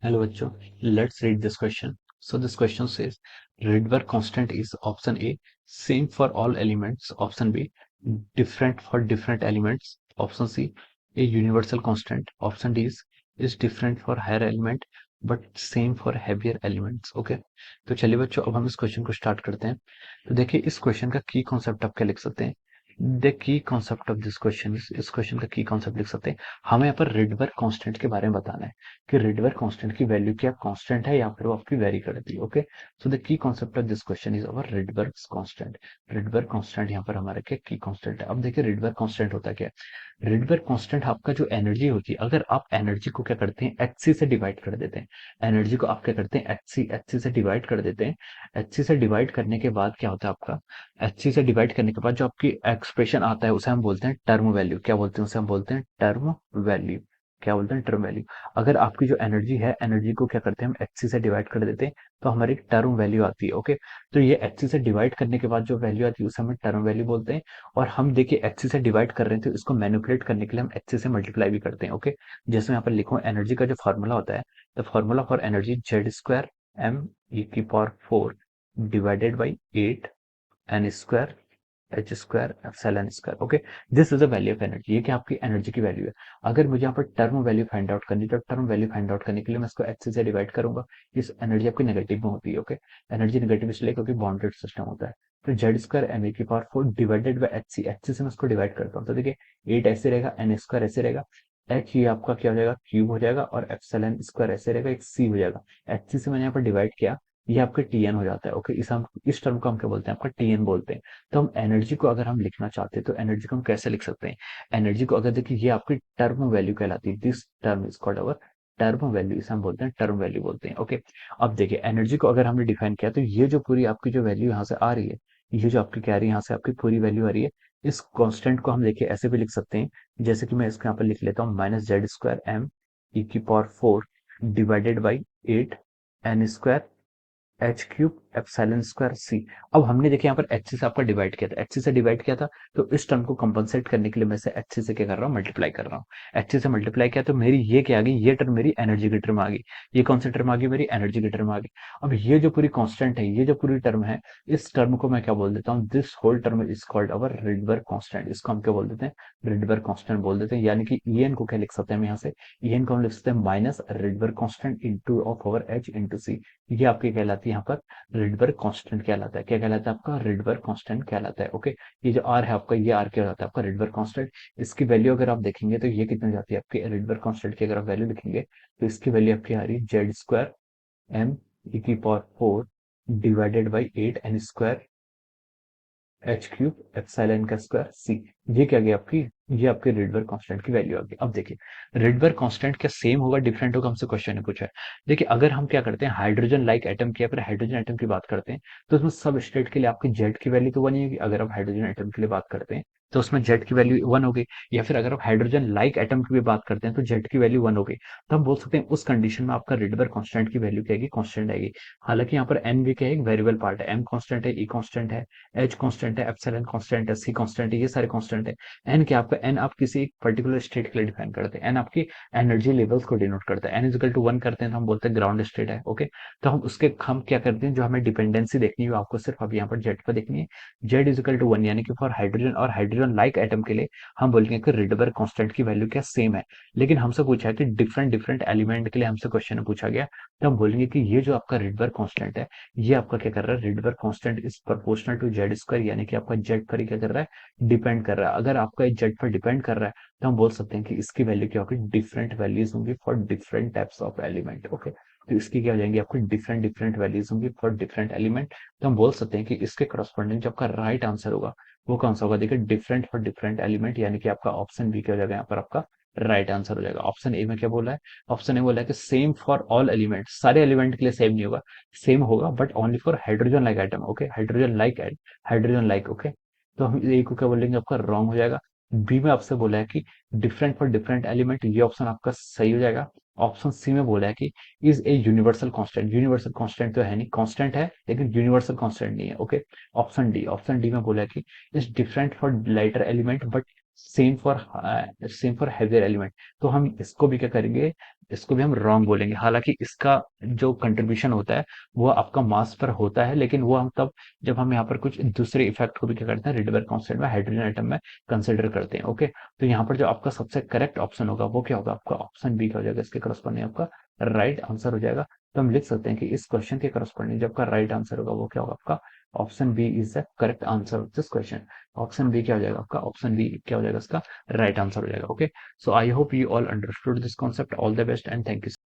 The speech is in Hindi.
Hello बच्चों, let's read this question. So this question says Rydberg constant is option A same for all elements, option B different for different elements, option C a universal constant, option D is different for higher element but same for heavier elements. Okay, तो चलिए बच्चों अब हम इस क्वेश्चन को स्टार्ट करते हैं। तो देखिए इस क्वेश्चन का की कॉन्सेप्ट आप क्या लिख सकते हैं। The key concept of this question, इस क्वेश्चन का की कॉन्सेप्ट लिख सकते हैं। हमें यहाँ पर रिडबर्ग कांस्टेंट के बारे में बताना है कि रिडबर्ग कांस्टेंट की वैल्यू क्या कांस्टेंट है या फिर वो आपकी वेरी करती है। Okay, so the key concept of this question is our Rydberg constant. Rydberg constant यहाँ पर हमारा क्या की कॉन्स्टेंट है। अब देखिए रिडबर्ग कांस्टेंट होता क्या है। रिडबर्ग कांस्टेंट आपका जो एनर्जी होती है, अगर आप एनर्जी को क्या करते हैं एच से डिवाइड कर देते हैं। एनर्जी को आप क्या करते हैं एच से डिवाइड कर देते हैं। एच से डिवाइड करने के बाद क्या होता है आपका, एच से डिवाइड करने के बाद जो आपकी एक्सप्रेशन आता है उसे हम बोलते हैं टर्म वैल्यू। क्या बोलते हैं उसे, हम बोलते हैं टर्म वैल्यू। क्या बोलते हैं, टर्म वैल्यू। अगर आपकी जो एनर्जी है, एनर्जी को क्या करते हैं हम एच से डिवाइड कर देते हैं तो हमारी टर्म वैल्यू आती है। ओके, तो ये एच से डिवाइड करने के बाद जो वैल्यू आती है उसे हमें टर्म वैल्यू बोलते हैं। और हम देखिए एच से डिवाइड कर रहे हैं तो इसको मैनिपुलेट करने के लिए हम एच से मल्टीप्लाई भी करते हैं। ओके, जैसे यहाँ पर लिखो एनर्जी का जो फॉर्मूला होता है, the formula for energy Z square M E की power 4 divided by 8 N square H square epsilon square. Okay, this is the value of energy. ये क्या आपकी एनर्जी की वैल्यू है। अगर मुझे यहाँ पर टर्म वैल्यू फाइंड आउट करनी है तो टर्म वैल्यू फाइंड आउट करने के लिए मैं इसको एच से डिवाइड करूंगा। इस एनर्जी आपकी नेगेटिव में होती है। ओके, एनर्जी नेगेटिव इसलिए क्योंकि बॉन्डेड सिस्टम होता है। तो जेड स्क्वायर एम ए की पावर 4 डिवाइडेड बाई एच से मैं इसको डिवाइड करता हूँ तो देखिए 8 ऐसे रहेगा, एन स्क्वायर ऐसे रहेगा, एच ये आपका क्या हो जाएगा क्यूब हो जाएगा और एप्सिलॉन स्क्वायर ऐसे रहेगा, एक सी हो जाएगा। एच से मैंने यहाँ पर डिवाइड किया, ये आपका टीएन हो जाता है। ओके, इस टर्म को हम क्या बोलते हैं, आपका टीएन बोलते हैं। तो हम एनर्जी को अगर हम लिखना चाहते हैं तो एनर्जी को हम कैसे लिख सकते हैं। एनर्जी को अगर देखिए ये आपकी टर्म वैल्यू कहलाती है, this term is called our term value, इसे हम बोलते हैं टर्म वैल्यू बोलते हैं। ओके, अब देखिए एनर्जी को अगर हमने डिफाइन किया तो ये जो पूरी आपकी जो वैल्यू यहाँ से आ रही है, ये जो आपकी कह रही है यहाँ से आपकी पूरी वैल्यू आ रही है, इस कांस्टेंट को हम देखिए ऐसे भी लिख सकते हैं। जैसे कि मैं इसको यहाँ पर लिख लेता हूँ minus Z square M E की power 4 divided by 8 N square H cube epsilon square C. अब हमने देखिए यहाँ पर एच से आपका डिवाइड किया था, एच से डिवाइड किया था तो इस टर्म को कंपनसेट करने के लिए मैं एच से क्या कर रहा हूँ, मल्टीप्लाई कर रहा हूँ। एच से मल्टीप्लाई किया तो मेरी ये क्या आ गई, ये टर्म मेरी एनर्जी की टर्म आ गई। ये कौन सी टर्म आ गई, मेरी एनर्जी की टर्म आ गई। अब ये जो पूरी कांस्टेंट है, ये जो पूरी टर्म है, इस टर्म को मैं क्या बोल देता हूँ, this whole term is called our Rydberg constant. इसको हम क्या बोल देते हैं, रिडबर्ग कांस्टेंट बोल देते हैं। यानी कि ईएन को क्या लिख सकते हैं हम यहाँ से, ईएन को हम लिख सकते हैं minus Rydberg constant into of our H into C. ये आपकी कहलाती है यहाँ पर रिडबर्ग कांस्टेंट कहलाता है। क्या कहलाता है आपका, रिडबर्ग कांस्टेंट कहलाता है। ओके, ये जो आर है आपका, ये आर क्या होता है आपका, रिडबर्ग कांस्टेंट। इसकी वैल्यू अगर आप देखेंगे तो ये कितनी जाती है आपकी रिडबर्ग कांस्टेंट की, अगर आप वैल्यू लिखेंगे तो इसकी वैल्यू आपकी आ रही है जेड स्क्वायर एम ई की power 4 divided by 8 N square H cube epsilon का स्क्वायर सी। ये क्या गया आपकी, ये आपके रिडबर्ग कांस्टेंट की वैल्यू आ गई। अब देखिए रिडबर्ग कांस्टेंट क्या सेम होगा डिफरेंट होगा, हमसे क्वेश्चन ने पूछा है। देखिए अगर हम क्या करते हैं हाइड्रोजन लाइक एटम की, अगर हाइड्रोजन एटम की बात करते हैं तो उसमें सब स्टेट के लिए आपकी जेड की वैल्यू तो 1 ही होगी। अगर आप हाइड्रोजन एटम के लिए बात करते हैं तो उसमें जेड की वैल्यू 1 होगी। या फिर अगर आप हाइड्रोजन लाइक एटम की भी बात करते हैं तो जेड की वैल्यू 1 होगी। तो हम बोल सकते हैं उस कंडीशन में आपका रिडबर्ग कांस्टेंट की वैल्यू क्या आएगी, कांस्टेंट आएगी। हालांकि यहाँ पर एन भी क्या है, एक वेरिएबल पार्ट है। एम कांस्टेंट है, ई कांस्टेंट है, एच कांस्टेंट है, एप्सिलॉन कांस्टेंट है, सी कांस्टेंट है, ये सारे कांस्टेंट है। एन क्या आपका, एन आप किसी एक पर्टिकुलर स्टेट के लिए डिफाइन करते हैं। एन आपकी एनर्जी लेवल्स को डिनोट करता है। एन इजिकल टू 1 करते हैं तो हम बोलते हैं ग्राउंड स्टेट है। ओके, तो हम क्या करते हैं, जो हमें डिपेंडेंसी देखनी है वो आपको सिर्फ अब यहाँ पर जेड पर देखनी है। जेड इजिकल टू 1 यानी कि फॉर हाइड्रोजन और हाइड्रोजन लाइक एटम के लिए हम बोलेंगे कि रिडबर्ग कांस्टेंट की वैल्यू क्या सेम है। लेकिन हमसे पूछा है कि डिफरेंट डिफरेंट एलिमेंट के लिए हमसे क्वेश्चन पूछा गया, तो हम बोलेंगे कि ये जो आपका रिडबर्ग कांस्टेंट है, ये आपका क्या कर रहा है, Rydberg constant is proportional to Z square, यानी कि आपका जेड पर ही क्या कर रहा है, डिपेंड कर रहा है। अगर आपका जेड पर डिपेंड कर रहा है तो हम बोल सकते हैं कि इसकी वैल्यू क्या होगी, डिफरेंट वैल्यूज होंगी for different types of element. Okay, तो इसकी क्या हो जाएंगी, आपको डिफरेंट डिफरेंट वैल्यूज होंगी फॉर डिफरेंट एलिमेंट। तो हम बोल सकते हैं कि इसके करस्पॉन्डिंग जो आपका राइट आंसर होगा वो कौन सा होगा, देखिए डिफरेंट फॉर डिफरेंट एलिमेंट, यानी कि आपका ऑप्शन बी क्या हो जाएगा, यहाँ पर आपका राइट आंसर हो जाएगा। ऑप्शन ए में क्या बोला है, ऑप्शन ए बोला है कि सेम फॉर ऑल एलिमेंट, सारे एलिमेंट के लिए सेम नहीं होगा, सेम होगा but only for hydrogen like item. Okay, hydrogen like, hydrogen like. Okay, तो हम ए को क्या बोलेंगे, आपका रॉन्ग हो जाएगा। बी में आपसे बोला है कि डिफरेंट फॉर डिफरेंट एलिमेंट, ये ऑप्शन आपका सही हो जाएगा। ऑप्शन सी में बोला है कि is a universal constant, universal constant तो है नहीं, कांस्टेंट है लेकिन यूनिवर्सल कांस्टेंट नहीं है। ओके, ऑप्शन डी में बोला है कि is different for lighter element but same for heavier element. तो हम इसको भी क्या करेंगे, इसको भी हम रॉन्ग बोलेंगे। हालांकि इसका जो कंट्रीब्यूशन होता है वो आपका मास पर होता है, लेकिन वो हम तब जब हम यहाँ पर कुछ दूसरे इफेक्ट को भी क्या करते हैं, रिडबर कांस्टेंट में हाइड्रोजन एटम में कंसिडर करते हैं। ओके, तो यहाँ पर जो आपका सबसे करेक्ट ऑप्शन होगा वो क्या होगा, आपका ऑप्शन बी का हो जाएगा, इसके करस्पॉन्डिंग आपका राइट आंसर हो जाएगा। तो हम लिख सकते हैं कि इस क्वेश्चन के करस्पॉन्डिंग जो आपका राइट आंसर होगा वो क्या होगा, आपका option B is the correct answer of this question. Option B क्या हो जाएगा, आपका ऑप्शन बी क्या हो जाएगा, इसका राइट आंसर हो जाएगा। Okay, so I hope you all understood this concept. All the best and thank you.